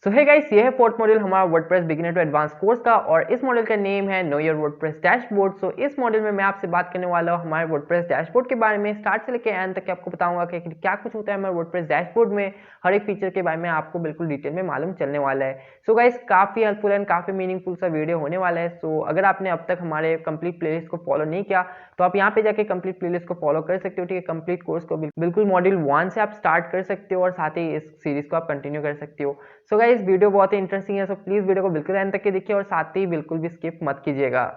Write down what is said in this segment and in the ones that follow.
सो है गाइस, ये है फोर्थ मॉड्यूल हमारा WordPress beginner to advance course का और इस मॉड्यूल का नेम है know your WordPress dashboard. So इस मॉड्यूल में मैं आपसे बात करने वाला हूँ हमारे वर्डप्रेस डैशबोर्ड के बारे में। स्टार्ट से लेकर एंड तक आपको बताऊंगा कि क्या कुछ होता है हमारे वर्डप्रेस डैशबोर्ड में। हर एक फीचर के बारे में आपको बिल्कुल डिटेल में मालूम चलने वाला है। सो गाइस, काफी हेल्पफुल एंड काफी मीनिंगफुल सा वीडियो होने वाला है। सो अगर आपने अब तक हमारे कंप्लीट प्लेलिस्ट को फॉलो नहीं किया तो आप यहाँ पे जाके कंप्लीट प्लेलिस्ट को फॉलो कर सकते हो। ठीक है, कंप्लीट कोर्स को बिल्कुल मॉड्यूल 1 से आप स्टार्ट कर सकते हो और साथ ही इस सीरीज को आप कंटिन्यू कर सकते हो। सो गाइस, वीडियो बहुत ही इंटरेस्टिंग है, सो प्लीज वीडियो को बिल्कुल एंड तक के देखिए और साथ ही बिल्कुल भी स्किप मत कीजिएगा।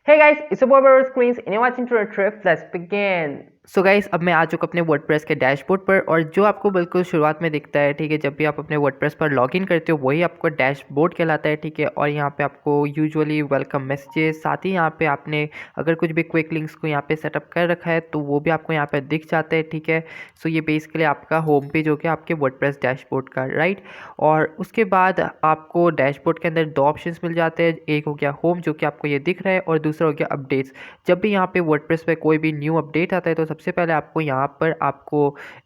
Hey guys, it's above our screens and you're watching to a trip. Let's begin. So guys, अब मैं आ चुका अपने वर्डप्रेस के डैशबोर्ड पर और जो आपको बिल्कुल शुरुआत में दिखता है, ठीक है, जब भी आप अपने वर्डप्रेस पर लॉगिन करते हो वही आपको डैशबोर्ड कहलाता है। ठीक है, और यहाँ पे आपको यूजुअली वेलकम मैसेजेस, साथ ही यहाँ पे आपने अगर कुछ भी क्विक लिंक्स को यहाँ पे सेटअप कर रखा है तो वो भी आपको यहाँ पे दिख जाता है। ठीक है, सो ये बेसिकली आपका होम पेज हो गया आपके वर्डप्रेस डैशबोर्ड का, राइट। और उसके बाद आपको डैशबोर्ड के अंदर दो ऑप्शंस मिल जाते हैं। एक हो गया होम, जो कि आपको ये दिख रहा है, और दूसरा हो गया अपडेट्स। जब भी यहाँ पे वर्डप्रेस पे कोई भी न्यू अपडेट आता है तो सबसे पहले आपको यहाँ पर आपको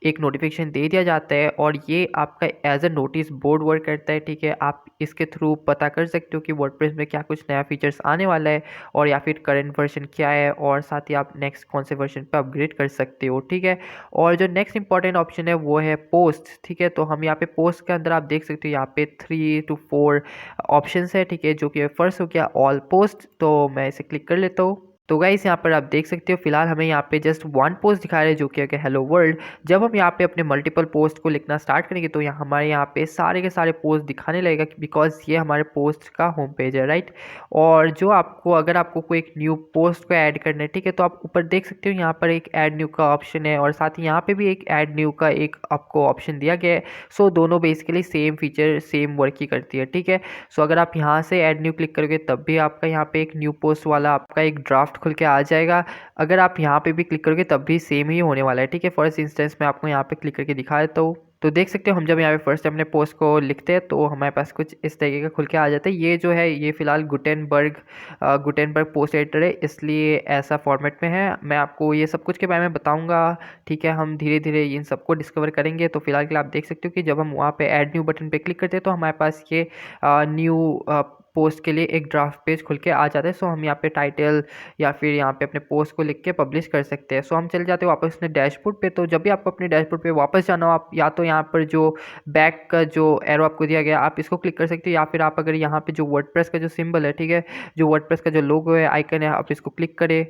एक नोटिफिकेशन दे दिया जाता है और ये आपका as a notice board work करता है। ठीक है, आप इसके थ्रू पता कर सकते हो कि वर्डप्रेस में क्या कुछ नया फीचर्स आने वाला है और या फिर करंट वर्जन क्या है, और साथ ही आप नेक्स्ट कौन से वर्जन पे अपग्रेड कर सकते हो। ठीक है, और जो नेक्स्ट इंपॉर्टेंट ऑप्शन है वो है पोस्ट। ठीक है, तो हम यहाँ पे पोस्ट के अंदर आप देख सकते हो यहाँ पे 3 to 4 ऑप्शन है। ठीक है, जो कि फर्स्ट हो गया ऑल पोस्ट, तो मैं इसे क्लिक कर लेता हूँ। तो गाइस, यहाँ पर आप देख सकते हो फिलहाल हमें यहाँ पे जस्ट वन पोस्ट दिखा रहे हैं जो कि है हेलो वर्ल्ड। जब हम यहाँ पे अपने मल्टीपल पोस्ट को लिखना स्टार्ट करेंगे तो यहाँ हमारे यहाँ पे सारे के सारे पोस्ट दिखाने लगेगा, बिकॉज ये हमारे पोस्ट का होम पेज है, राइट। और जो आपको अगर आपको कोई एक न्यू पोस्ट को ऐड करना है, ठीक है, तो आप ऊपर देख सकते हो यहाँ पर एक ऐड न्यू का ऑप्शन है और साथ ही यहाँ पे भी एक ऐड न्यू का एक आपको ऑप्शन दिया गया है। सो दोनों basically same feature same work ही करती है। ठीक है, सो अगर आप यहाँ से ऐड न्यू क्लिक करोगे तब भी आपका यहाँ पे एक न्यू पोस्ट वाला आपका एक ड्राफ्ट खुल के आ जाएगा। अगर आप यहाँ पे भी क्लिक करोगे तब भी सेम ही होने वाला है। ठीक है, फर्स्ट इंस्टेंस में आपको यहाँ पे क्लिक करके दिखा देता हूँ। तो देख सकते हो हम जब यहाँ पे फर्स्ट अपने पोस्ट को लिखते हैं तो हमारे पास कुछ इस तरीके का खुल के आ जाता है। ये जो है ये फिलहाल गुटेनबर्ग पोस्ट एडिटर है, इसलिए ऐसा फॉर्मेट में है। मैं आपको ये सब कुछ के बारे में बताऊंगा। ठीक है, हम धीरे धीरे इन सबको डिस्कवर करेंगे। तो फिलहाल के लिए आप देख सकते हो कि जब हम वहाँ पे ऐड न्यू बटन पे क्लिक करते हैं तो हमारे पास ये न्यू पोस्ट के लिए एक ड्राफ्ट पेज खुल के आ जाता है। सो हम यहाँ पे टाइटल या फिर यहाँ पे अपने पोस्ट को लिख के पब्लिश कर सकते हैं। सो हम चले जाते हैं वापस अपने डैशबोर्ड पे। तो जब भी आपको अपने डैशबोर्ड पे वापस जाना हो, आप या तो यहाँ पर जो बैक का जो एरो आपको दिया गया आप इसको क्लिक कर सकते हो, या फिर आप अगर यहाँ पे जो वर्डप्रेस का जो सिंबल है, ठीक है, जो वर्डप्रेस का जो लोगो है, आइकन है, आप इसको क्लिक करें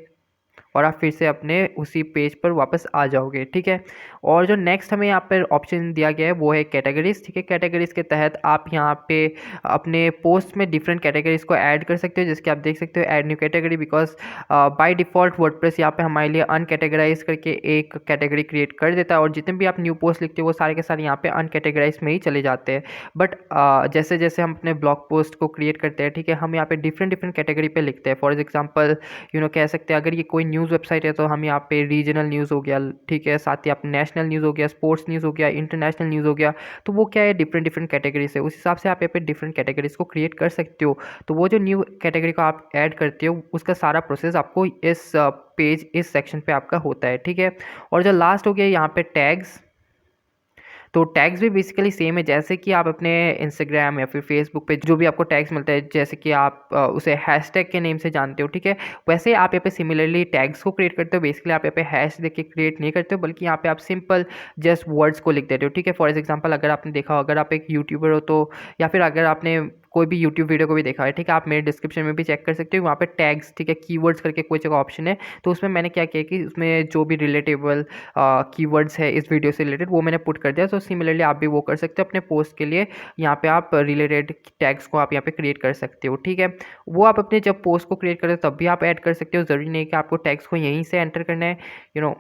और आप फिर से अपने उसी पेज पर वापस आ जाओगे। ठीक है, और जो नेक्स्ट हमें यहाँ पर ऑप्शन दिया गया है वो है कैटेगरीज। ठीक है, कैटेगरीज के तहत आप यहाँ पे अपने पोस्ट में डिफरेंट कैटेगरीज को ऐड कर सकते हो, जैसे कि आप देख सकते हो add new category, because by default WordPress यहाँ पे हमारे लिए अनकैटेगराइज करके एक कैटेगरी क्रिएट कर देता है और जितने भी आप न्यू पोस्ट लिखते हो वो सारे के सारे यहाँ पे अनकैटेगराइज में ही चले जाते हैं। बट जैसे जैसे हम अपने ब्लॉग पोस्ट को क्रिएट करते हैं, ठीक है, हम यहाँ पे डिफरेंट कैटेगरी पे लिखते हैं। फॉर एग्जाम्पल कह सकते हैं अगर ये कोई न्यूज़ वेबसाइट है तो हम यहाँ पे रीजनल न्यूज़ हो गया, ठीक है, साथ ही आप नेशनल न्यूज़ हो गया, स्पोर्ट्स न्यूज़ हो गया, इंटरनेशनल न्यूज़ हो गया, तो वो क्या है डिफरेंट कैटेगरीज है। उस हिसाब से आप यहाँ पे डिफरेंट कैटेगरीज को क्रिएट कर सकते हो। तो वो जो न्यू कैटेगरी को आप ऐड करते हो उसका सारा प्रोसेस आपको इस पेज इस सेक्शन पे आपका होता है। ठीक है, और जो लास्ट हो गया यहाँ पे टैग्स, तो टैग्स भी बेसिकली सेम है। जैसे कि आप अपने इंस्टाग्राम या फिर फेसबुक पे जो भी आपको टैग्स मिलता है, जैसे कि आप उसे हैशटैग के नेम से जानते हो, ठीक है, वैसे आप यहाँ पे सिमिलरली टैग्स को क्रिएट करते हो। बेसिकली आप यहाँ पे हैश देख के क्रिएट नहीं करते हो, बल्कि यहाँ पे आप सिंपल जस्ट वर्ड्स को लिख देते हो। ठीक है, फॉर एग्जाम्पल अगर आपने देखा हो, अगर आप एक यूट्यूबर हो तो, या फिर अगर आपने कोई भी यूट्यूब वीडियो को भी देखा है, ठीक है, आप मेरे डिस्क्रिप्शन में भी चेक कर सकते हो, वहाँ पे टैग्स, ठीक है, कीवर्ड्स करके कोई जगह ऑप्शन है, तो उसमें मैंने क्या किया कि उसमें जो भी रिलेटेबल कीवर्ड्स है इस वीडियो से रिलेटेड वो मैंने पुट कर दिया। तो सिमिलरली आप भी वो कर सकते हो अपने पोस्ट के लिए। यहाँ पे आप रिलेटेड टैग्स को आप यहाँ पे क्रिएट कर सकते हो। ठीक है, वो आप अपने जब पोस्ट को क्रिएट करते हो तब भी आप ऐड कर सकते हो, ज़रूरी नहीं कि आपको टैग्स को यहीं से एंटर करना है।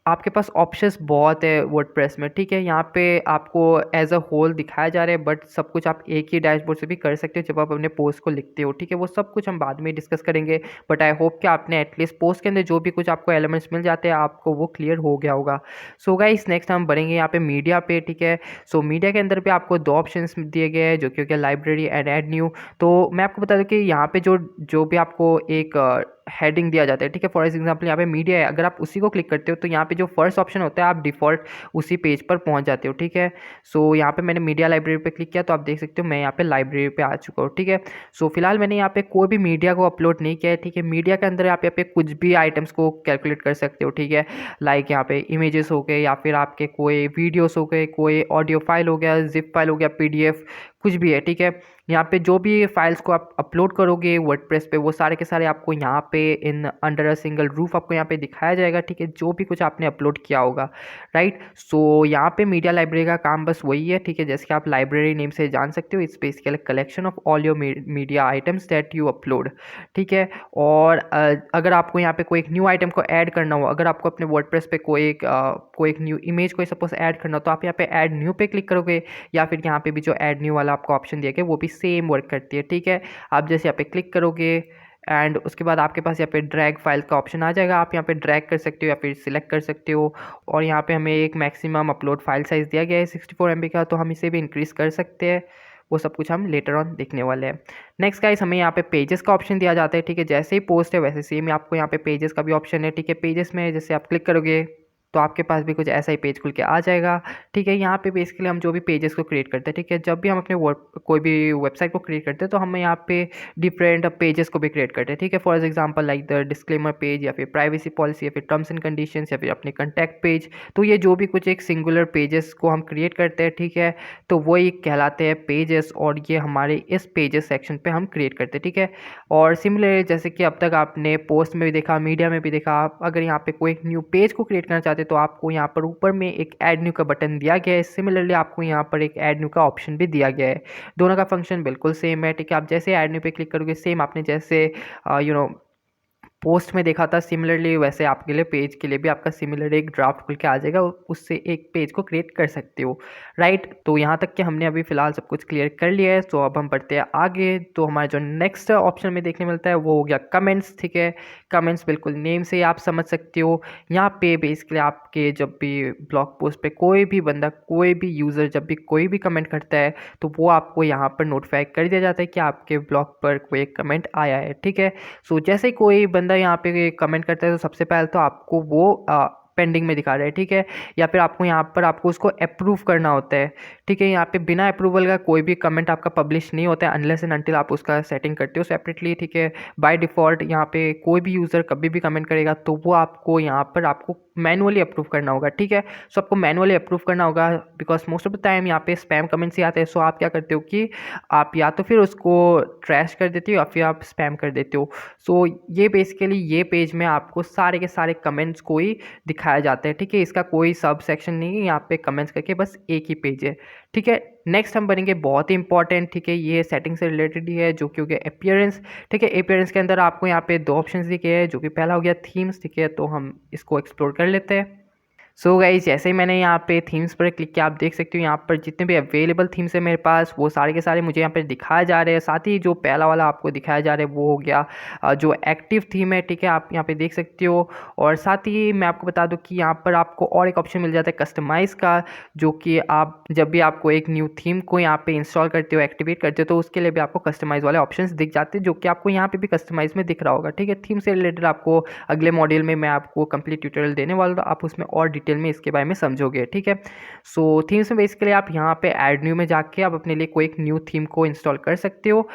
आपके पास ऑप्शंस बहुत है वर्डप्रेस में। ठीक है, यहाँ पे आपको एज अ होल दिखाया जा रहा है, बट सब कुछ आप एक ही डैशबोर्ड से भी कर सकते हो जब आप अपने पोस्ट को लिखते हो। ठीक है, वो सब कुछ हम बाद में डिस्कस करेंगे, बट आई होप कि आपने एटलीस्ट पोस्ट के अंदर जो भी कुछ आपको एलिमेंट्स मिल जाते हैं आपको वो क्लियर हो गया होगा। सो गाइस, नेक्स्ट हम बढ़ेंगे यहाँ पे मीडिया पे। ठीक है, सो मीडिया के अंदर भी आपको दो ऑप्शन दिए गए हैं, जो कि हो गया लाइब्रेरी एंड ऐड न्यू। तो मैं आपको बता दूँ कि यहाँ पे जो भी आपको एक हेडिंग दिया जाता है, ठीक है। फॉर एग्जाम्पल यहाँ पे मीडिया है, अगर आप उसी को क्लिक करते हो तो यहाँ पे जो फर्स्ट ऑप्शन होता है आप डिफ़ॉल्ट उसी पेज पर पहुँच जाते हो, ठीक है। सो यहाँ पे मैंने मीडिया लाइब्रेरी पे क्लिक किया तो आप देख सकते हो मैं यहाँ पे लाइब्रेरी पे आ चुका हूँ, ठीक है। सो फिलहाल मैंने यहाँ पे कोई भी मीडिया को अपलोड नहीं किया है, ठीक है। मीडिया के अंदर आप यहाँ पे कुछ भी आइटम्स को कैलकुलेट कर सकते हो, ठीक है। लाइक यहाँ पे इमेजेस हो गए या फिर आपके कोई वीडियोस हो गए, कोई ऑडियो फाइल हो गया, जिप फाइल हो गया, पीडीएफ, कुछ भी है, ठीक है। यहाँ पे जो भी फाइल्स को आप अपलोड करोगे वर्डप्रेस पे वो सारे के सारे आपको यहाँ पे in under a single roof आपको यहाँ पे दिखाया जाएगा, ठीक है, जो भी कुछ आपने अपलोड किया होगा, राइट। सो यहाँ पे मीडिया लाइब्रेरी का काम बस वही है, ठीक है। जैसे कि आप लाइब्रेरी नेम से जान सकते हो, it's basically collection of all your media items that you upload, ठीक है। और अगर आपको यहाँ पे कोई एक न्यू आइटम को ऐड करना हो, अगर आपको अपने वर्डप्रेस पे कोई एक न्यू इमेज को सपोज ऐड करना हो तो आप यहाँ पे ऐड न्यू पे क्लिक करोगे, या फिर यहाँ पे भी जो ऐड न्यू वाला आपको ऑप्शन दिया गया वो भी सेम वर्क करती है, ठीक है। आप जैसे यहाँ पे क्लिक करोगे एंड उसके बाद आपके पास यहाँ पे ड्रैग फाइल का ऑप्शन आ जाएगा, आप यहाँ पे ड्रैग कर सकते हो या फिर सिलेक्ट कर सकते हो। और यहाँ पे हमें एक मैक्सिमम अपलोड फाइल साइज़ दिया गया है 64 MB का, तो हम इसे भी इंक्रीज़ कर सकते हैं, वो सब कुछ हम लेटर ऑन देखने वाले हैं। नेक्स्ट गाइस हमें यहाँ पे पेजेस का ऑप्शन दिया जाता है, ठीक है। जैसे ही पोस्ट है वैसे सेम आपको यहाँ पे पेजेस का भी ऑप्शन है, ठीक है। पेजेस में जैसे आप क्लिक करोगे तो आपके पास भी कुछ ऐसा ही पेज खुल के आ जाएगा, ठीक है। यहाँ पे बेसिकली हम जो भी पेजेस को क्रिएट करते हैं, ठीक है, जब भी हम अपने कोई भी वेबसाइट को क्रिएट करते हैं तो हम यहाँ पे डिफरेंट पेजेस को भी क्रिएट करते हैं, ठीक है। For example like the disclaimer page या फिर प्राइवेसी पॉलिसी या फिर टर्म्स एंड कंडीशंस या फिर अपने कॉन्टैक्ट पेज, तो ये जो भी कुछ एक सिंगुलर पेजेस को हम क्रिएट करते हैं, ठीक है, तो वही कहलाते हैं पेजेस, और ये हमारे इस पेजेस सेक्शन पे हम क्रिएट करते हैं, ठीक है। और सिमिलरली जैसे कि अब तक आपने पोस्ट में भी देखा, मीडिया में भी देखा, आप अगर यहाँ पे कोई न्यू पेज को क्रिएट करना चाहते हैं तो आपको यहाँ पर ऊपर में एक ऐड न्यू का बटन दिया गया है। सिमिलरली आपको यहाँ पर एक ऐड न्यू का ऑप्शन भी दिया गया है, दोनों का फंक्शन बिल्कुल सेम है, ठीक है। आप जैसे ऐड न्यू पे क्लिक करोगे सेम आपने जैसे पोस्ट में देखा था सिमिलरली वैसे आपके लिए पेज के लिए भी आपका सिमिलर एक ड्राफ्ट खुल के आ जाएगा, उससे एक पेज को क्रिएट कर सकते हो, राइट। तो यहाँ तक कि हमने अभी फ़िलहाल सब कुछ क्लियर कर लिया है, तो अब हम बढ़ते हैं आगे। तो हमारा जो नेक्स्ट ऑप्शन में देखने मिलता है वो हो गया कमेंट्स, ठीक है। कमेंट्स बिल्कुल नेम से ही आप समझ सकते हो, यहाँ पे बेसिकली आपके जब भी ब्लॉग पोस्ट पे कोई भी बंदा, कोई भी यूज़र जब भी कोई भी कमेंट करता है तो वो आपको यहाँ पर नोटिफाई कर दिया जाता है कि आपके ब्लॉग पर कोई एक कमेंट आया है, ठीक है। सो जैसे ही कोई बंदा यहाँ पे कमेंट करता है तो सबसे पहले तो आपको वो पेंडिंग में दिखा रहा है, ठीक है, या फिर आपको यहाँ पर आपको उसको अप्रूव करना होता है, ठीक है। यहाँ पे बिना अप्रूवल का कोई भी कमेंट आपका पब्लिश नहीं होता है अनलेस एंड अनटिल आप उसका सेटिंग करते हो सेपरेटली, ठीक है। बाय डिफ़ॉल्ट यहाँ पे कोई भी यूज़र कभी भी कमेंट करेगा तो वो आपको यहाँ पर आपको मैनुअली अप्रूव करना होगा, ठीक है। सो आपको मैनुअली अप्रूव करना होगा because most of the time यहाँ पे स्पैम कमेंट्स ही आते हैं। सो आप क्या करते हो कि आप या तो फिर उसको ट्रैश कर देते हो या फिर आप स्पैम कर देते हो। सो ये बेसिकली ये पेज में आपको सारे के सारे कमेंट्स को ही दिखाया जाता है, ठीक है। इसका कोई सब सेक्शन नहीं है, यहाँ पे कमेंट्स करके बस एक ही पेज है, ठीक है। नेक्स्ट हम बनेंगे बहुत ही इंपॉर्टेंट, ठीक है, ये सेटिंग से रिलेटेड ही है, जो कि हो गया अपीयरेंस, ठीक है। अपीयरेंस के अंदर आपको यहाँ पे दो ऑप्शंस दिखे हैं, जो कि पहला हो गया थीम्स, ठीक है, तो हम इसको एक्सप्लोर कर लेते हैं। सो गाइज जैसे ही मैंने यहाँ पे थीम्स पर क्लिक किया आप देख सकते हो यहाँ पर जितने भी अवेलेबल थीम्स है मेरे पास वो सारे के सारे मुझे यहाँ पे दिखाए जा रहे हैं। साथ ही जो पहला वाला आपको दिखाया जा रहा है वो हो गया जो एक्टिव थीम है, ठीक है, आप यहाँ पे देख सकते हो। और साथ ही मैं आपको बता दूँ कि यहाँ पर आपको और एक ऑप्शन मिल जाता है कस्टमाइज़ का, जो कि आप जब भी आपको एक न्यू थीम को यहाँ पे इंस्टॉल करते हो, एक्टिवेट करते हो, तो उसके लिए भी आपको कस्टमाइज़ वाले ऑप्शन दिख जाते हैं, जो कि आपको यहाँ पे भी कस्टमाइज़ में दिख रहा होगा, ठीक है। थीम से रिलेटेड आपको अगले मॉड्यूल में मैं आपको कंप्लीट ट्यूटोरियल देने वाला हूँ, आप उसमें और डिटेल में इसके बारे में समझोगे, ठीक है। सो थीम्स में बेसिकली आप यहाँ पे ऐड न्यू में जाके आप अपने लिए कोई एक न्यू थीम को इंस्टॉल कर सकते हो,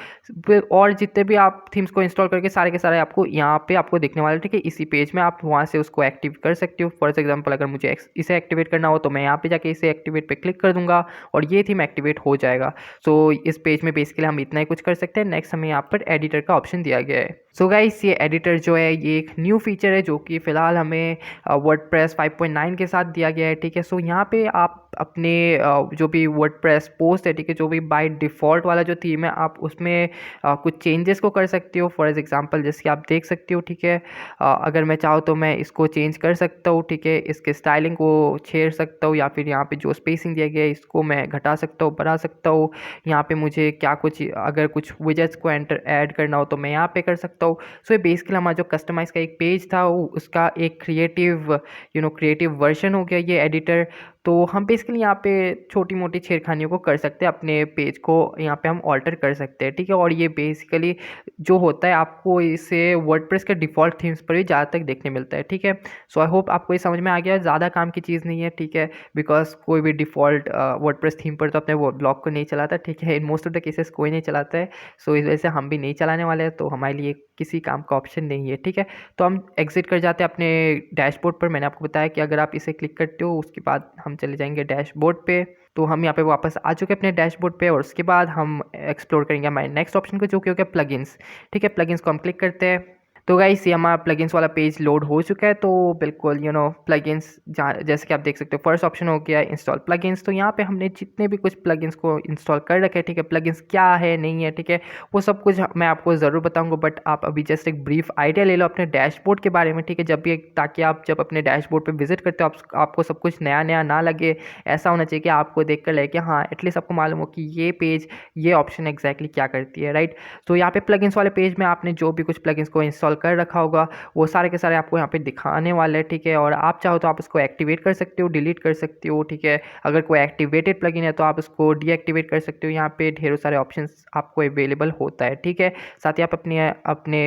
और जितने भी आप थीम्स को इंस्टॉल करके सारे के सारे आपको यहाँ पे आपको दिखने वाले, ठीक है। इसी पेज में आप वहाँ से उसको एक्टिव कर सकते हो। फॉर एग्जांपल अगर मुझे इसे एक्टिवेट करना हो तो मैं यहाँ पे जाके इसे एक्टिवेट पे क्लिक कर दूंगा और ये थीम एक्टिवेट हो जाएगा। सो इस पेज में बेसिकली हम इतना ही कुछ कर सकते हैं। नेक्स्ट हमें यहाँ पर एडिटर का ऑप्शन दिया गया है। सो गाइस ये एडिटर जो है ये एक न्यू फीचर है जो कि फ़िलहाल हमें वर्डप्रेस 5.9 के साथ दिया गया है, ठीक है। सो यहाँ पे आप अपने जो भी वर्डप्रेस पोस्ट है, ठीक है, जो भी बाय डिफ़ॉल्ट वाला जो थीम है आप उसमें कुछ चेंजेस को कर सकते हो। फॉर एग्जांपल जैसे कि आप देख सकते हो, ठीक है, अगर मैं चाहूँ तो मैं इसको चेंज कर सकता हूँ, ठीक है, इसके स्टाइलिंग को छेड़ सकता हूँ, या फिर यहाँ पे जो स्पेसिंग दिया गया है इसको मैं घटा सकता हूँ, बढ़ा सकता हूँ। यहाँ पे मुझे क्या कुछ अगर कुछ विजेट्स को ऐड करना हो तो मैं यहाँ पे कर सकता हूँ। सो ये बेसिकली हमारा जो कस्टमाइज़ का एक पेज था उसका एक क्रिएटिव क्रिएटिव वर्जन हो गया ये एडिटर। तो हम बेसिकली यहाँ पे छोटी मोटी छेड़खानियों को कर सकते हैं, अपने पेज को यहाँ पे हम ऑल्टर कर सकते हैं, ठीक है। और ये बेसिकली जो होता है आपको इसे वर्डप्रेस के डिफ़ॉल्ट थीम्स पर भी ज़्यादा तक देखने मिलता है, ठीक है। सो आई होप आपको ये समझ में आ गया, ज़्यादा काम की चीज़ नहीं है, ठीक है। बिकॉज कोई भी डिफ़ॉल्ट वर्डप्रेस थीम पर तो अपने वो ब्लॉग को नहीं चलाता, ठीक है। In most of the cases कोई नहीं चलाता है, सो इस वजह से हम भी नहीं चलाने वाले हैं, तो हमारे लिए किसी काम का ऑप्शन नहीं है, ठीक है। तो हम एग्जिट कर जाते हैं अपने डैशबोर्ड पर। मैंने आपको बताया कि अगर आप इसे क्लिक करते हो उसके बाद हम चले जाएंगे डैशबोर्ड पे। तो हम यहाँ पे वापस आ चुके हैं अपने डैशबोर्ड पे, और उसके बाद हम एक्सप्लोर करेंगे हमारे नेक्स्ट ऑप्शन को, जो कि हो गया प्लगइन्स, ठीक है। प्लगइन्स को हम क्लिक करते हैं। तो गाइस ये हमारा प्लगइन्स वाला पेज लोड हो चुका है। तो बिल्कुल प्लगइन्स जैसे कि आप देख सकते हो फर्स्ट ऑप्शन हो गया इंस्टॉल प्लगइन्स। तो यहाँ पे हमने जितने भी कुछ प्लगइन्स को इंस्टॉल कर रखे हैं, ठीक है। प्लगइन्स क्या है नहीं है, ठीक है, वो सब कुछ मैं आपको ज़रूर बताऊंगा, बट आप अभी जस्ट एक ब्रीफ आइडिया ले लो अपने डैशबोर्ड के बारे में, ठीक है। जब भी ताकि आप जब अपने डैशबोर्ड पर विजिट करते हो आपको सब कुछ नया नया ना लगे। ऐसा होना चाहिए कि आपको देख कर लगे कि हाँ एटलीस्ट आपको मालूम हो कि ये पेज ये ऑप्शन एग्जैक्टली क्या करती है, राइट। तो यहाँ पे प्लगइन्स वाले पेज में आपने जो भी कुछ प्लगइन्स को इंस्टॉल कर रखा होगा वो सारे के सारे आपको यहाँ पे दिखाने वाले हैं, ठीक है। और आप चाहो तो आप उसको एक्टिवेट कर सकते हो, डिलीट कर सकते हो, ठीक है। अगर कोई एक्टिवेटेड प्लगइन है तो आप उसको डीएक्टिवेट कर सकते हो। यहाँ पे ढेरों सारे ऑप्शंस आपको अवेलेबल होता है, ठीक है। साथ ही आप अपने अपने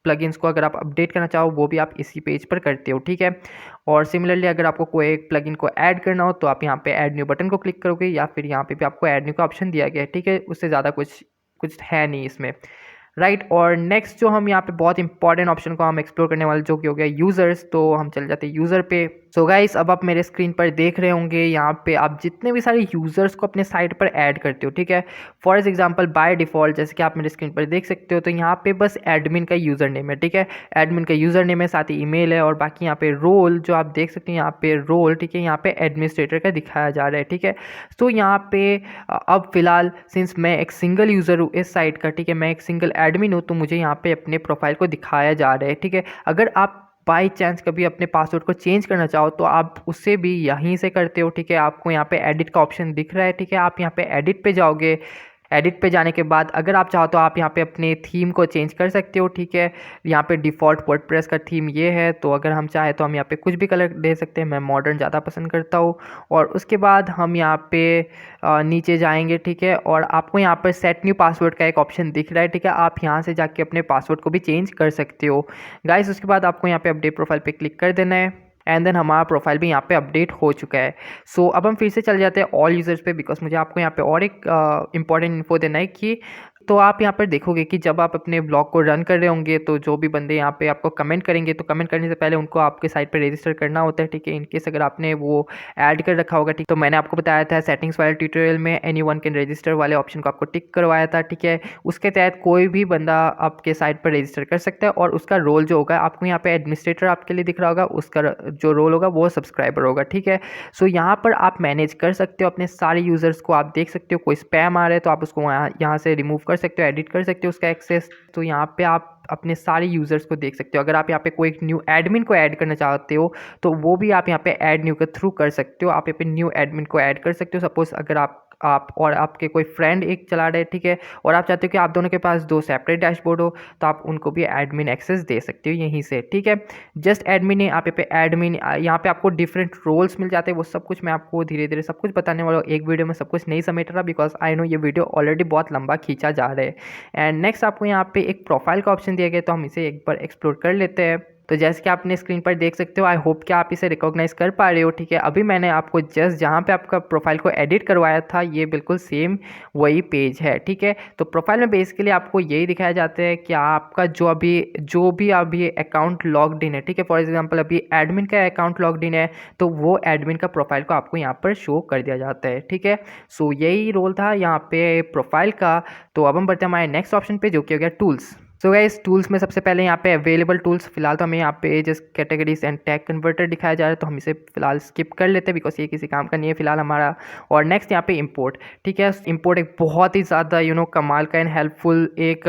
प्लगइन्स को अगर आप अपडेट करना चाहो वो भी आप इसी पेज पर करते हो, ठीक है। और सिमिलरली अगर आपको कोई एक प्लगइन को ऐड करना हो तो आप यहाँ पे ऐड न्यू बटन को क्लिक करोगे, या फिर यहाँ पे भी आपको ऐड न्यू का ऑप्शन दिया गया है, ठीक है। उससे ज़्यादा कुछ कुछ है नहीं इसमें, राइट। और नेक्स्ट जो हम यहाँ पे बहुत इंपॉर्टेंट ऑप्शन को हम एक्सप्लोर करने वाले, जो कि हो गया यूज़र्स। तो हम चल जाते हैं यूज़र पे। सो गाइस अब आप मेरे स्क्रीन पर देख रहे होंगे यहाँ पे आप जितने भी सारे यूज़र्स को अपने साइट पर ऐड करते हो, ठीक है। फॉर एग्जांपल बाय डिफ़ॉल्ट जैसे कि आप मेरे स्क्रीन पर देख सकते हो, तो यहाँ पे बस एडमिन का यूज़र नेम है, ठीक है। एडमिन का यूज़र नेम है, साथ ही ईमेल है, और बाकी यहाँ पे रोल जो आप देख सकते हैं यहाँ पे रोल, ठीक है, यहाँ पे एडमिनिस्ट्रेटर का दिखाया जा रहा है, ठीक है। तो यहाँ पे अब फिलहाल सिंस मैं एक सिंगल यूज़र हूँ इस साइट का, ठीक है, मैं एक सिंगल एडमिन हूँ, तो मुझे यहाँ पे अपने प्रोफाइल को दिखाया जा रहा है, ठीक है। अगर आप बाई चांस कभी अपने पासवर्ड को चेंज करना चाहो तो आप उससे भी यहीं से करते हो, ठीक है। आपको यहाँ पे एडिट का ऑप्शन दिख रहा है, ठीक है। आप यहाँ पे एडिट पे जाओगे। एडिट पे जाने के बाद अगर आप चाहो तो आप यहाँ पे अपने थीम को चेंज कर सकते हो, ठीक है। यहाँ पे डिफ़ॉल्ट वर्डप्रेस का थीम ये है, तो अगर हम चाहें तो हम यहाँ पे कुछ भी कलर दे सकते हैं। मैं मॉडर्न ज़्यादा पसंद करता हूँ। और उसके बाद हम यहाँ पे नीचे जाएंगे, ठीक है। और आपको यहाँ पर सेट न्यू पासवर्ड का एक ऑप्शन दिख रहा है, ठीक है। आप यहाँ से जाके अपने पासवर्ड को भी चेंज कर सकते हो गाइस। उसके बाद आपको यहाँ पे अपडेट प्रोफाइल पे क्लिक कर देना है, एंड देन हमारा प्रोफाइल भी यहाँ पे अपडेट हो चुका है। सो अब हम फिर से चल जाते हैं ऑल यूज़र्स पे, बिकॉज मुझे आपको यहाँ पे और एक इंपॉर्टेंट इन्फो देना है कि तो आप यहाँ पर देखोगे कि जब आप अपने ब्लॉग को रन कर रहे होंगे तो जो भी बंदे यहाँ पे आपको कमेंट करेंगे, तो कमेंट करने से पहले उनको आपके साइट पे रजिस्टर करना होता है, ठीक है। इनकेस अगर आपने वो ऐड कर रखा होगा, ठीक, तो मैंने आपको बताया था सेटिंग्स वाले ट्यूटोरियल में एनीवन कैन रजिस्टर वाले ऑप्शन को आपको टिक करवाया था, ठीक है। उसके तहत कोई भी बंदा आपके साइट पर रजिस्टर कर सकता है, और उसका रोल जो होगा आपको यहाँ पे एडमिनिस्ट्रेटर आपके लिए दिख रहा होगा, उसका जो रोल होगा वो सब्सक्राइबर होगा, ठीक है। सो यहाँ पर आप मैनेज कर सकते हो अपने सारे यूज़र्स को। आप देख सकते हो कोई स्पैम आ रहा है तो आप उसको यहाँ से रिमूव कर सकते हो, एडिट कर सकते हो उसका एक्सेस। तो यहाँ पे आप अपने सारे यूज़र्स को देख सकते हो। अगर आप यहाँ पे कोई एक न्यू एडमिन को ऐड करना चाहते हो तो वो भी आप यहाँ पे ऐड न्यू के थ्रू कर सकते हो। आप यहाँ पे न्यू एडमिन को ऐड कर सकते हो। सपोज अगर आप और आपके कोई फ्रेंड एक चला रहे हैं, ठीक है, और आप चाहते हो कि आप दोनों के पास दो सेपरेट डैशबोर्ड हो, तो आप उनको भी एडमिन एक्सेस दे सकते हो यहीं से, ठीक है। जस्ट एडमिन है, आप यहाँ पे एडमिन, यहाँ पे आपको डिफरेंट रोल्स मिल जाते हैं। वो सब कुछ मैं आपको धीरे धीरे सब कुछ बताने वाला हूँ, एक वीडियो में सब कुछ नहीं समेट रहा, बिकॉज आई नो ये वीडियो ऑलरेडी बहुत लंबा खींचा जा रहा है। एंड नेक्स्ट आपको यहाँ पे एक प्रोफाइल का ऑप्शन दिया गया, तो हम इसे एक बार एक्सप्लोर कर लेते हैं। तो जैसे कि आपने स्क्रीन पर देख सकते हो, आई होप कि आप इसे रिकॉग्नाइज कर पा रहे हो, ठीक है। अभी मैंने आपको जस्ट जहाँ पे आपका प्रोफाइल को एडिट करवाया था ये बिल्कुल सेम वही पेज है, ठीक है। तो प्रोफाइल में बेसिकली आपको यही दिखाया जाता है कि आपका जो भी अभी अकाउंट लॉग्ड इन है, ठीक है। फॉर एग्जांपल अभी एडमिन का अकाउंट लॉग्ड इन है, तो वो एडमिन का प्रोफाइल को आपको यहाँ पर शो कर दिया जाता है, ठीक है। सो यही रोल था यहाँ पे प्रोफाइल का। तो अब हम बढ़ते हैं हमारे नेक्स्ट ऑप्शन पे, जो कि हो गया टूल्स। सो गाइस टूल्स में सबसे पहले यहाँ पे अवेलेबल टूल्स, फिलहाल तो हमें यहाँ पे just categories and tag converter दिखाया जा रहा है, तो हम इसे फिलहाल स्किप कर लेते हैं बिकॉज ये किसी काम का नहीं है फिलहाल हमारा। और नेक्स्ट यहाँ पे इंपोर्ट, ठीक है। इंपोर्ट एक बहुत ही ज़्यादा कमाल का एंड हेल्पफुल एक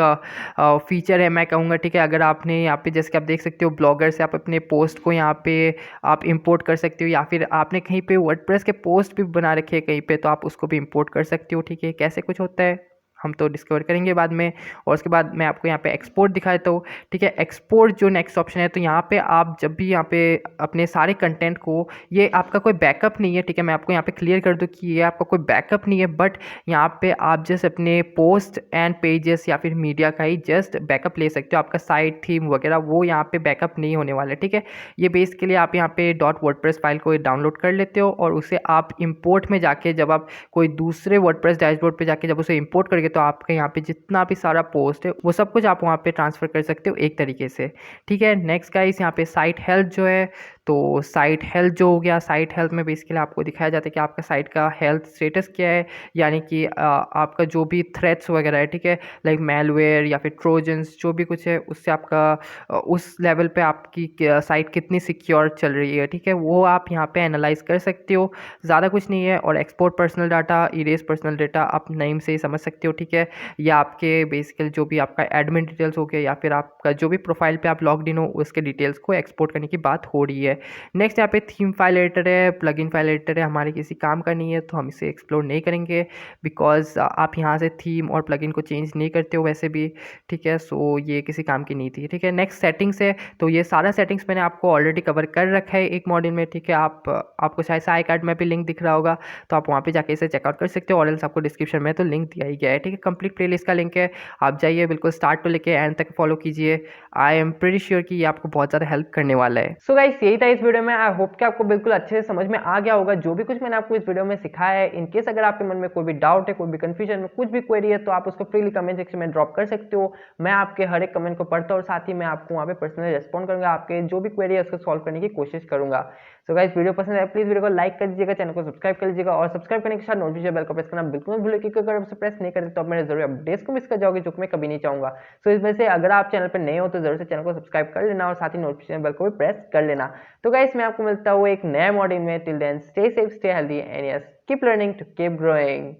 फीचर है मैं कहूँगा, ठीक है। अगर आपने यहाँ पे जैसे कि आप देख सकते हो ब्लॉगर से आप अपने पोस्ट को यहाँ पे आप इंपोर्ट कर सकते हो, या फिर आपने कहीं पे वर्डप्रेस के पोस्ट भी बना रखे हैं कहीं पे, तो आप उसको भी इंपोर्ट कर सकते हो, ठीक है। कैसे कुछ होता है हम तो डिस्कवर करेंगे बाद में। और उसके बाद मैं आपको यहाँ पे एक्सपोर्ट दिखा देता हूँ, ठीक है। एक्सपोर्ट जो नेक्स्ट ऑप्शन है, तो यहाँ पे आप जब भी यहाँ पे अपने सारे कंटेंट को, ये आपका कोई बैकअप नहीं है, ठीक है। मैं आपको यहाँ पे क्लियर कर दूँ कि ये आपका कोई बैकअप नहीं है, बट यहाँ पे आप जस्ट अपने पोस्ट एंड पेजेस या फिर मीडिया का ही जस्ट बैकअप ले सकते हो। आपका साइट थीम वगैरह वो यहाँ पे बैकअप नहीं होने वाला है, ठीक है। ये बेसिकली आप यहाँ पे .wordpress फाइल को डाउनलोड कर लेते हो और उसे आप इंपोर्ट में जाके जब आप कोई दूसरे वर्डप्रेस डैशबोर्ड पे जाके जब उसे इंपोर्ट करके, तो आपके यहाँ पे जितना भी सारा पोस्ट है वो सब कुछ आप वहाँ पे ट्रांसफ़र कर सकते हो एक तरीके से, ठीक है। नेक्स्ट गाइस, यहाँ पे साइट हेल्थ जो है, तो साइट हेल्थ जो हो गया, साइट हेल्थ में बेसिकली आपको दिखाया जाता है कि आपका साइट का हेल्थ स्टेटस क्या है, यानी कि आपका जो भी थ्रेट्स वगैरह है, ठीक है, लाइक मैलवेयर या फिर ट्रोजन्स जो भी कुछ है, उससे आपका उस लेवल पे आपकी साइट कितनी सिक्योर चल रही है, ठीक है, वो आप यहाँ पे एनालाइज कर सकते हो। ज़्यादा कुछ नहीं है। और export personal data, erase personal data आप नेम से ही समझ सकते हो, ठीक है। या आपके बेसिकली जो भी आपका एडमिन डिटेल्स हो गया या फिर आपका जो भी प्रोफाइल पे आप लॉग्ड इन हो उसके डिटेल्स को एक्सपोर्ट करने की बात हो रही है। नेक्स्ट यहाँ पे थीम फाइल एडिटर है, प्लगइन फाइल एडिटर है, हमारे किसी काम का नहीं है तो हम इसे एक्सप्लोर नहीं करेंगे, बिकॉज आप यहाँ से थीम और प्लगइन को चेंज नहीं करते हो वैसे भी, ठीक है। सो ये किसी काम की नहीं थी, ठीक है। नेक्स्ट सेटिंग्स है, तो ये सारा सेटिंग्स मैंने आपको ऑलरेडी कवर कर रखा है एक मॉड्यूल में, ठीक है। आपको शायद से आई कार्ड में भी लिंक दिख रहा होगा, तो आप वहाँ पे जाके इसे चेकआउट कर सकते हो, और एल्स आपको डिस्क्रिप्शन में तो लिंक दिया ही गया है, ठीक है। कंप्लीट प्लेलिस्ट का लिंक है, आप जाइए बिल्कुल स्टार्ट तो लेके एंड तक फॉलो कीजिए। आई एम प्रीटी श्योर कि ये आपको बहुत ज़्यादा हेल्प करने वाला है। सो गाइस, यही था इस वीडियो में। आई होप कि आपको बिल्कुल अच्छे से समझ में आ गया होगा जो भी कुछ मैंने आपको इस वीडियो में सिखाया है। इनकेस अगर आपके मन में कोई भी डाउट है, कोई भी कंफ्यूजन में कुछ भी क्वेरी है, तो आप उसको फ्रीली कमेंट सेक्शन में ड्रॉप कर सकते हो। मैं आपके हर एक कमेंट को पढ़ता हूँ और साथ ही मैं आपको वहाँ पे पर्सनली रेस्पॉन्ड करूंगा, आपके जो भी क्वेरी है उसको सॉल्व करने की कोशिश करूंगा। सो गाइस, वीडियो पसंद है प्लीज वीडियो को लाइक कर दीजिएगा, चैनल को सब्सक्राइब कर लीजिएगा, और सब्सक्राइब करने के साथ नोटिफिकेशन बेल को प्रेस करना बिल्कुल मत भूलिए, क्योंकि अगर आप प्रेस नहीं करते तो आप मेरे जरूर अपडेट्स को मिस कर जाओगे, जो कि मैं कभी नहीं चाहूंगा। सो इस वजह से अगर आप चैनल पर नए हो तो जरूर से चैनल को सब्सक्राइब कर लेना और साथ ही नोटिफिकेशन बेल को भी प्रेस कर लेना। तो गाइस, मैं आपको मिलता हूँ एक नए मॉड्यूल में। Till then stay safe, stay healthy and yes keep learning to keep growing.